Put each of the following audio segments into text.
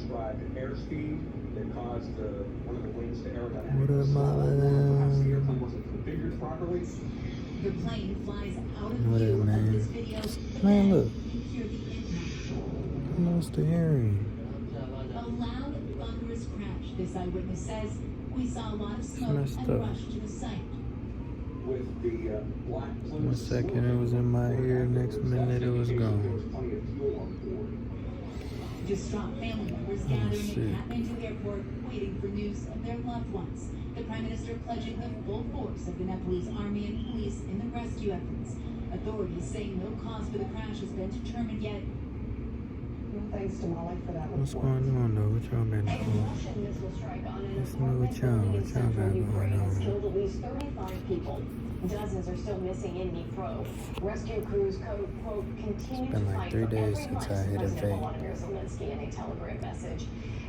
prescribed airspeed that caused one of the wings to What aerodynamically up, stall. Perhaps the Mama? airplane wasn't configured properly. The plane flies out of What view up, of this man? video, but Man, then look. you hear the impact. Almost the hearing. A loud, thunderous crash, this eyewitness says. We saw a lot of smoke messed and up. rushed to the site. With the black plume. 1 second it was in my ear, next minute it was There gone. was plenty of fuel on board. Distraught family members gathering shit. at Kathmandu Airport waiting for news of their loved ones. The Prime Minister pledging the full force of the Nepalese army and police in the rescue efforts. Authorities saying no cause for the crash has been determined yet. Thanks to Molly for that What's report. going on though? What y'all been A doing? Russian missile strike on an Let's know apartment what y'all building in got central going Ukraine has on. killed at least 35 people. Dozens are still missing in Dnipro. Rescue crews, quote, continue been to like fight 3 for days every since life, I hit a President vape. Volodymyr Zelensky in a Telegram message.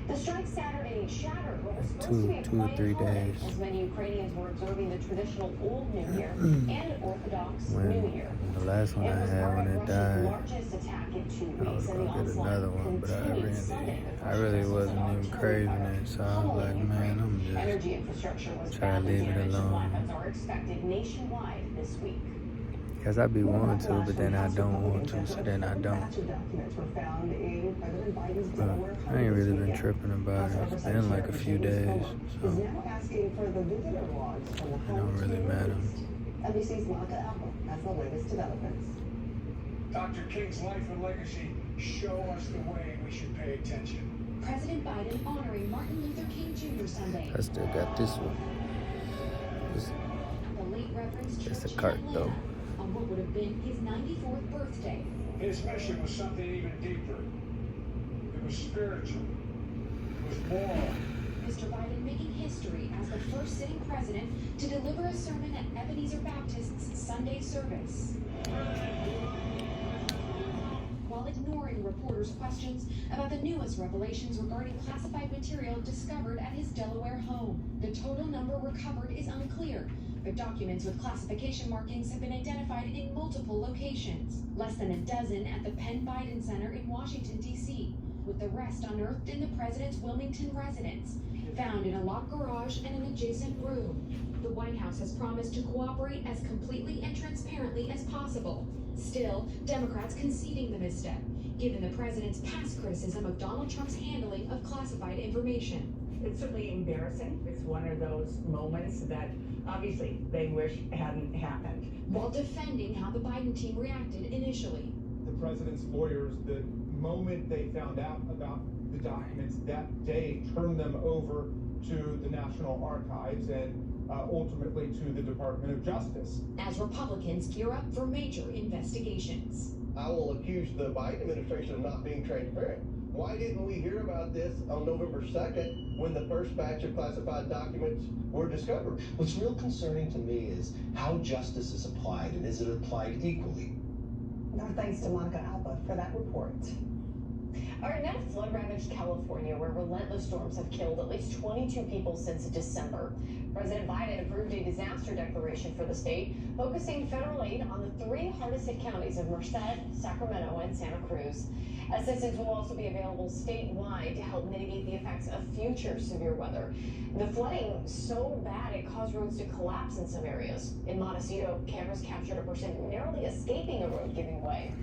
The strike Saturday shattered what was supposed Two- to be a 2 or 3 quiet holiday, days. as many Ukrainians were observing the traditional Old New Year and Orthodox New Year. When the last one I It was had part when of it Russia's died, largest attack in 2 I was weeks, and the gonna get onslaught another one, but continued Sunday. I really wasn't even craving it, so I was like, man, I'm just Energy infrastructure was try to badly leave it damaged, and alone. blackouts are expected nationwide this week. Cause I be wanting to, but then I don't want to, so then I don't. But I ain't really been tripping about it. It's been like a few days, so it don't really matter. NBC's Monica Alba has the latest developments. Dr. King's life and legacy show us the way we should pay attention. President Biden honoring Martin Luther King Jr. Sunday. I still got this one. The late Reverend's It's church a cart, in though. Atlanta on what would have been his 94th birthday. His mission was something even deeper. It was spiritual. It was moral. Mr. Biden making history as the first sitting president to deliver a sermon at Ebenezer Baptist's Sunday service. While ignoring reporters' questions about the newest revelations regarding classified material discovered at his Delaware home. The total number recovered is unclear, but documents with classification markings have been identified in multiple locations. Less than a dozen at the Penn Biden Center in Washington, D.C., with the rest unearthed in the president's Wilmington residence, found in a locked garage and an adjacent room. The White House has promised to cooperate as completely and transparently as possible. Still, Democrats conceding the misstep, given the president's past criticism of Donald Trump's handling of classified information. It's certainly embarrassing. It's one of those moments that obviously they wish hadn't happened. While defending how the Biden team reacted initially. The president's lawyers, the moment they found out about the documents that day, turned them over to the National Archives and ultimately to the Department of Justice. As Republicans gear up for major investigations. I will accuse the Biden administration of not being transparent. Why didn't we hear about this on November 2nd when the first batch of classified documents were discovered? What's real concerning to me is how justice is applied, and is it applied equally? Our thanks to Monica Alba for that report. All right, now to flood-ravaged California, where relentless storms have killed at least 22 people since December. President Biden approved a disaster declaration for the state, focusing federal aid on the 3 hardest-hit counties of Merced, Sacramento, and Santa Cruz. Assistance will also be available statewide to help mitigate the effects of future severe weather. The flooding so bad it caused roads to collapse in some areas. In Montecito, cameras captured a person narrowly escaping a road giving way.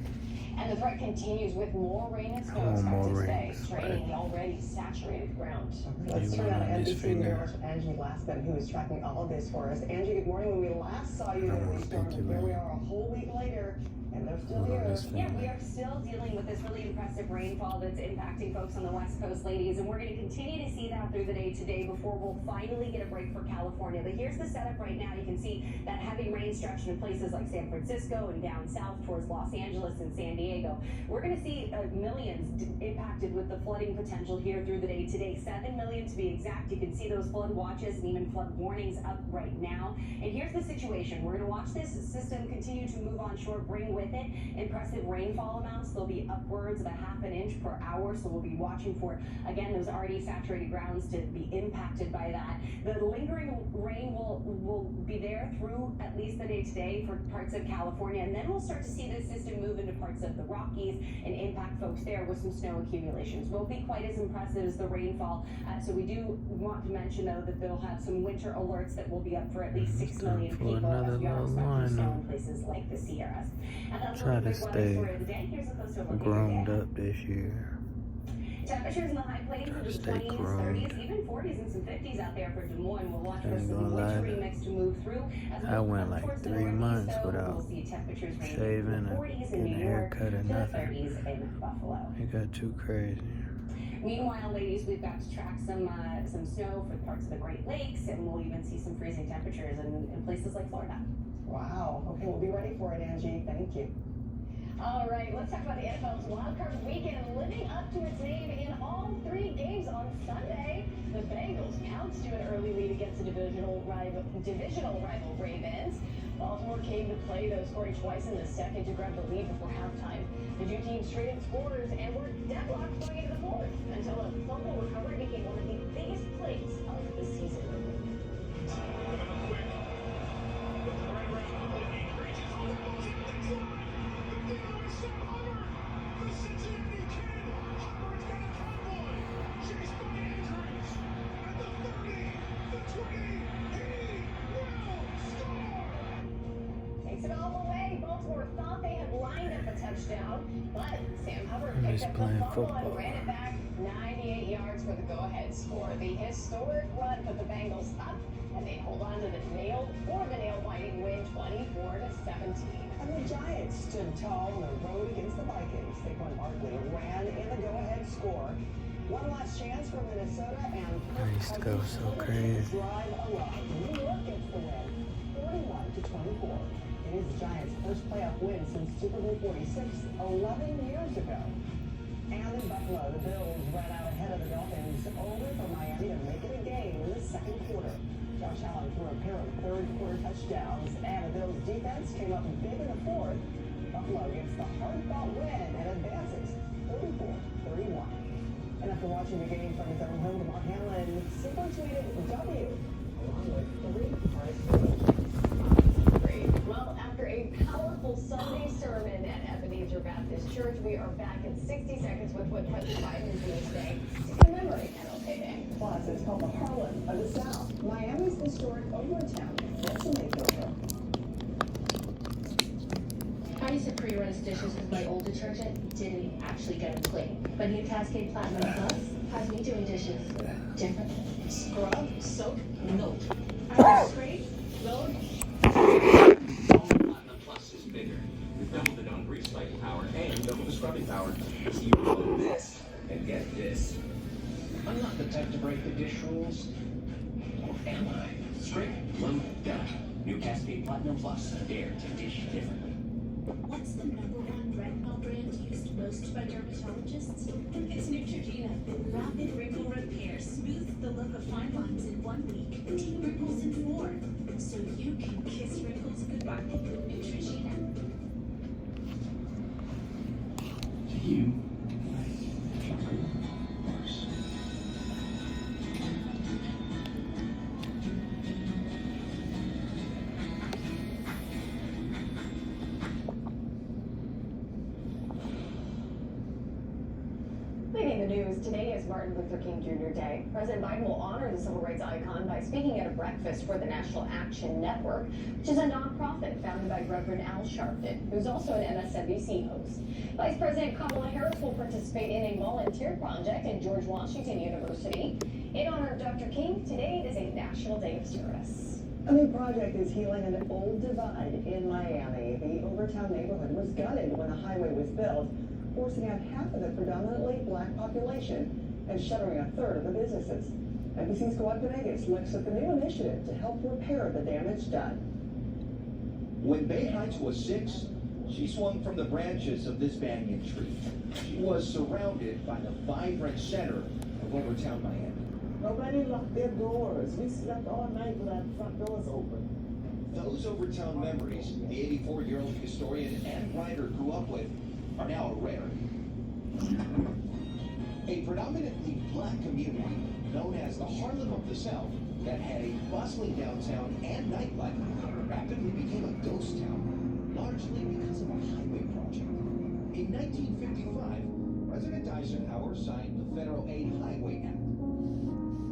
And the threat continues with more rain and snow expected today, draining the already saturated ground. Let's turn out to NBC meteorologist Angie Glassman, who is tracking all of this for us. Angie, good morning. When we last saw you in these storms, here we are a whole week later, and they're still here. Yeah, we are still dealing with this really impressive rainfall that's impacting folks on the West Coast, ladies, and we're going to continue to see that through the day today before we'll finally get a break for California. But here's the setup right now. You can see that heavy rain stretching in places like San Francisco and down south towards Los Angeles and San Diego. We're going to see millions impacted with the flooding potential here through the day today. 7 million to be exact. You can see those flood watches and even flood warnings up right now. And here's the situation. We're going to watch this system continue to move onshore, bring with with it. Impressive rainfall amounts. They'll be upwards of a ½ inch per hour. So we'll be watching for, again, those already saturated grounds to be impacted by that. The lingering rain will be there through at least the day today for parts of California. And then we'll start to see this system move into parts of the Rockies and impact folks there with some snow accumulations. Won't be quite as impressive as the rainfall. So we do want to mention, though, that they'll have some winter alerts that will be up for at least 6 million people as we are expecting snow in places like the Sierras. Try to stay groomed up this year. Temperatures in the high plains in the 20s, 30s, even 40s and some 50s out there for Des Moines. We'll watch for some wintry mix to move through. I went like 3 months without shaving and getting a haircut and nothing. It got too crazy. Meanwhile, ladies, we've got to track some snow for parts of the Great Lakes, and we'll even see some freezing temperatures in places like Florida. Wow. Okay, we'll be ready for it, Angie. Thank you. All right, let's talk about the NFL's wildcard weekend, living up to its name in all 3 games on Sunday. The Bengals pounced to an early lead against the divisional rival Ravens. Baltimore came to play, though, scoring twice in the second to grab the lead before halftime. The two teams traded scores and were deadlocked going into the fourth until a fumble recovery became one of the biggest plays of the season. Takes it all away. Baltimore thought they had lined up a touchdown, but Sam Hubbard picked up the fumble and ran it back 98 yards for the go-ahead score. The historic run put the Bengals up, and they hold on to the nail-biting win 24-17. And the Giants stood tall on the road against the Vikings. Saquon Barkley ran in the go-ahead score. One last chance for Minnesota, and I used to go so crazy. drive alive. New York gets the win, 41-24. It is the Giants' first playoff win since Super Bowl 46, 11 years ago. And in Buffalo, the Bills ran out ahead of the Dolphins, over for Miami to make it a game in the second quarter. Josh Allen threw a pair of third-quarter touchdowns, and the Bills' defense came up big in the fourth. Buffalo gets the hard-fought win and advances 34-31. And after watching the game from his own home, DeMar Hamlin simply tweeted W, along with 3 artists. Great. Well, after a powerful Sunday sermon at Ebenezer Baptist Church, we are back in 60 seconds with what President Biden is doing today to commemorate MLK Day. Plus, it's called the Harlem of the South, Miami's historic Overtown. That's a makeover. I used to pre-rinse dishes with my old detergent. Didn't actually get them clean. But new Cascade Platinum Plus has me doing dishes differently. Scrub, soak, note. I was straight, load. Platinum Plus is bigger. We've doubled it on grease fighting power and double the scrubbing power. So you load this and get this. I'm not the type to break the dish rules. Or am I? Straight, load, done. New Cascade Platinum Plus. Dare to dish differently. What's the #1 retinol brand used most by dermatologists? It's Neutrogena. Rapid wrinkle repair. Smooth the look of fine lines in 1 week. Deep wrinkles in 4. So you can kiss wrinkles goodbye. Neutrogena. To you. Leading the news, today is Martin Luther King Jr. Day. President Biden will honor the civil rights icon by speaking at a breakfast for the National Action Network, which is a nonprofit founded by Reverend Al Sharpton, who's also an MSNBC host. Vice President Kamala Harris will participate in a volunteer project at George Washington University. In honor of Dr. King, today is a national day of service. A new project is healing an old divide in Miami. The Overtown neighborhood was gutted when the highway was built, forcing out half of the predominantly black population and shuttering a third of the businesses. NBC's Kawhi Venegas looks at the new initiative to help repair the damage done. When Bay Heights was 6, she swung from the branches of this banyan tree. She was surrounded by the vibrant center of Overtown, Miami. Nobody locked their doors. We slept all night with our front doors open. Those Overtown memories the 84-year-old historian and writer grew up with are now a rarity. A predominantly black community known as the Harlem of the South that had a bustling downtown and nightlife rapidly became a ghost town, largely because of a highway project. In 1955, President Eisenhower signed the Federal Aid Highway Act.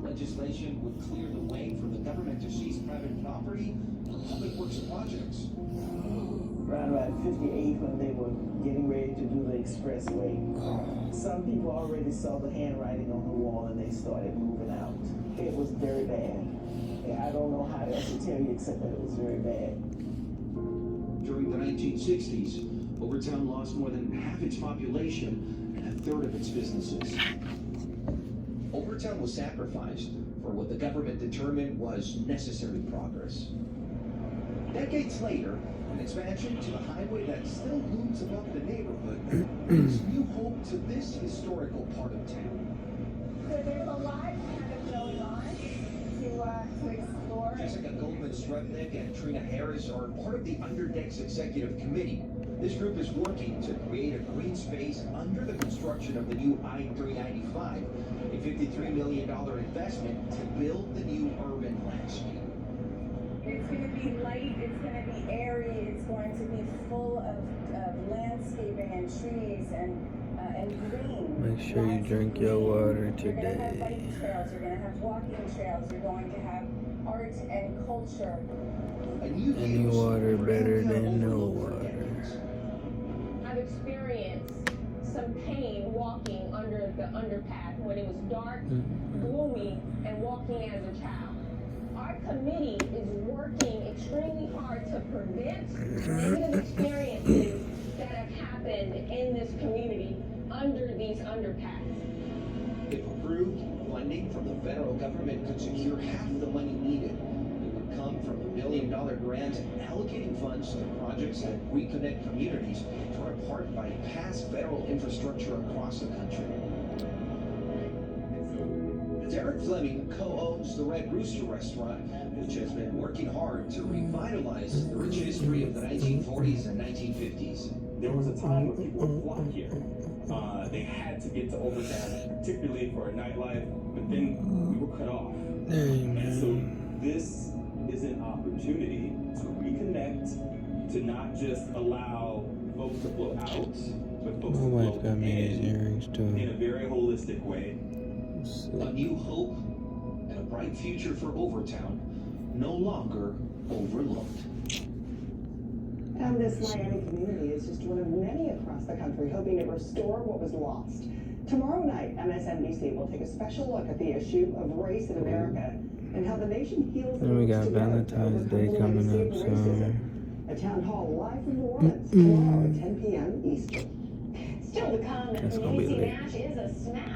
Legislation would clear the way for the government to seize private property for public works projects. Around about 58, when they were getting ready to do the expressway, some people already saw the handwriting on the wall and they started moving out. It was very bad. I don't know how else to tell you except that it was very bad. During the 1960s, Overtown lost more than half its population and a third of its businesses. Overtown was sacrificed for what the government determined was necessary progress. Decades later, an expansion to the highway that still looms above the neighborhood brings new hope to this historical part of town. So there's a lot kind of going on to explore. Jessica Goldman-Srebnick and Trina Harris are part of the Underdecks Executive Committee. This group is working to create a green space under the construction of the new I-395, a $53 million investment to build the new urban landscape. It's going to be light, it's going to be airy, it's going to be full of landscaping and trees and green. Make sure you drink your water You're going to have today. bike trails, you're going to have walking trails, you're going to have art and culture. Any water better than no water. I've experienced some pain walking under the underpass when it was dark, gloomy, and walking as a child. Our committee is working extremely hard to prevent negative experiences that have happened in this community under these underpasses. If approved, funding from the federal government could secure half the money needed. It would come from a $1 million grant allocating funds to projects that reconnect communities torn apart by past federal infrastructure across the country. Derek Fleming co-owns the Red Rooster restaurant, which has been working hard to revitalize the rich history of the 1940s and 1950s. There was a time when people would flock here. They had to get to Overtown, particularly for a nightlife, but then we were cut off. And so this is an opportunity to reconnect, to not just allow folks to flow out, but folks to flow in a very holistic way. A new hope and a bright future for Overtown, no longer overlooked. And this Miami community is just one of many across the country hoping to restore what was lost. Tomorrow night, MSNBC will take a special look at the issue of race in America and how the nation heals. And we got Valentine's Day coming up soon. A town hall live from New Orleans tomorrow at 10 p.m. Eastern. Still to come, That's gonna be Niecy late. Nash is a smash.